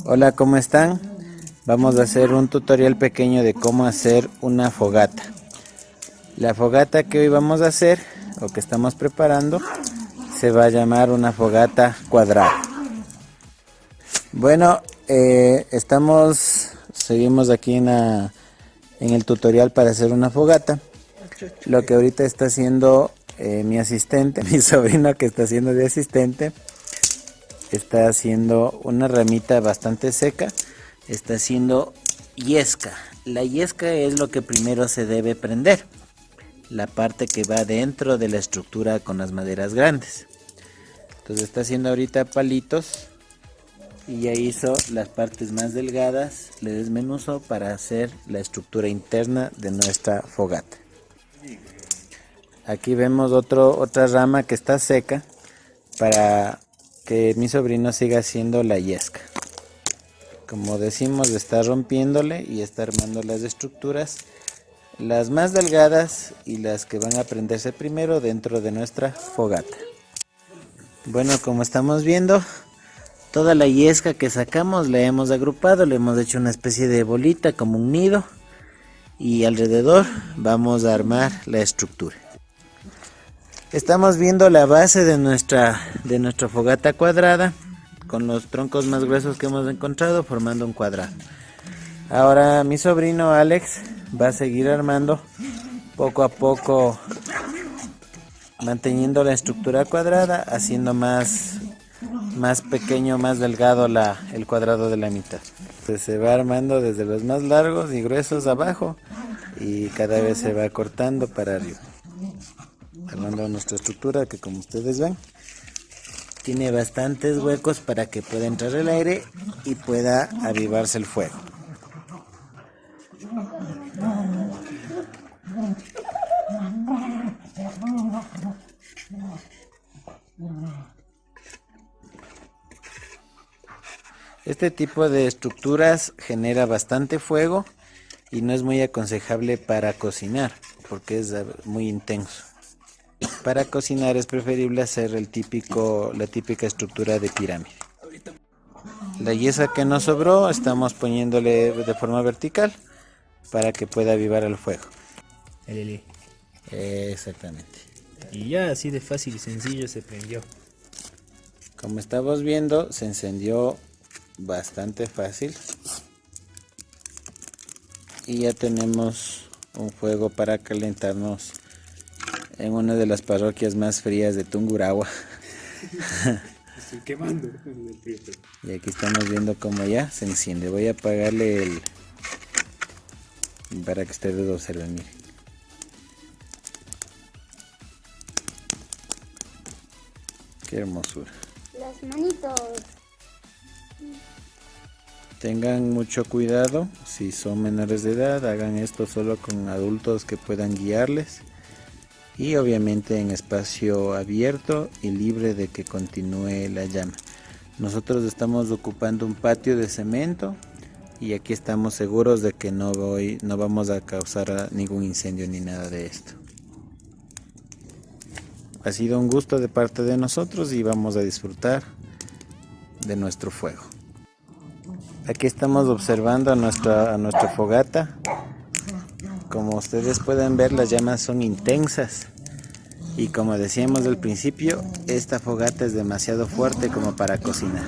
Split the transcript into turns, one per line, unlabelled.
Hola, ¿cómo están? Vamos a hacer un tutorial pequeño de cómo hacer una fogata. La fogata que hoy vamos a hacer, o que estamos preparando, se va a llamar una fogata cuadrada. Bueno, seguimos aquí en el tutorial para hacer una fogata. Lo que ahorita está haciendo mi asistente, mi sobrino que está haciendo de asistente, está haciendo una ramita bastante seca, está haciendo yesca. La yesca es lo que primero se debe prender, la parte que va dentro de la estructura con las maderas grandes. Entonces está haciendo ahorita palitos y ya hizo las partes más delgadas, le desmenuzó para hacer la estructura interna de nuestra fogata. Aquí vemos otra rama que está seca para que mi sobrino siga haciendo la yesca. Como decimos, está rompiéndole y está armando las estructuras, las más delgadas y las que van a prenderse primero dentro de nuestra fogata. Bueno, como estamos viendo, toda la yesca que sacamos la hemos agrupado, le hemos hecho una especie de bolita como un nido y alrededor vamos a armar la estructura. Estamos viendo la base de nuestra fogata cuadrada con los troncos más gruesos que hemos encontrado formando un cuadrado. Ahora mi sobrino Alex va a seguir armando poco a poco, manteniendo la estructura cuadrada, haciendo más pequeño, más delgado el cuadrado de la mitad. Entonces se va armando desde los más largos y gruesos abajo y cada vez se va cortando para arriba, armando nuestra estructura que, como ustedes ven, tiene bastantes huecos para que pueda entrar el aire y pueda avivarse el fuego. Este tipo de estructuras genera bastante fuego y no es muy aconsejable para cocinar porque es muy intenso. Para cocinar es preferible hacer la típica estructura de pirámide. La yesa que nos sobró estamos poniéndole de forma vertical para que pueda avivar el fuego. Exactamente.
Y ya así de fácil y sencillo se prendió.
Como estamos viendo, se encendió bastante fácil. Y ya tenemos un fuego para calentarnos en una de las parroquias más frías de Tungurahua.
Estoy quemando.
Y aquí estamos viendo cómo ya se enciende. Voy a apagarle para que ustedes observen, miren. Qué hermosura.
Las manitos.
Tengan mucho cuidado, si son menores de edad, hagan esto solo con adultos que puedan guiarles. Y obviamente en espacio abierto y libre de que continúe la llama. Nosotros estamos ocupando un patio de cemento y aquí estamos seguros de que no vamos a causar ningún incendio ni nada de esto. Ha sido un gusto de parte de nosotros y vamos a disfrutar de nuestro fuego. Aquí estamos observando a nuestra fogata. Como ustedes pueden ver, las llamas son intensas y, como decíamos al principio, esta fogata es demasiado fuerte como para cocinar.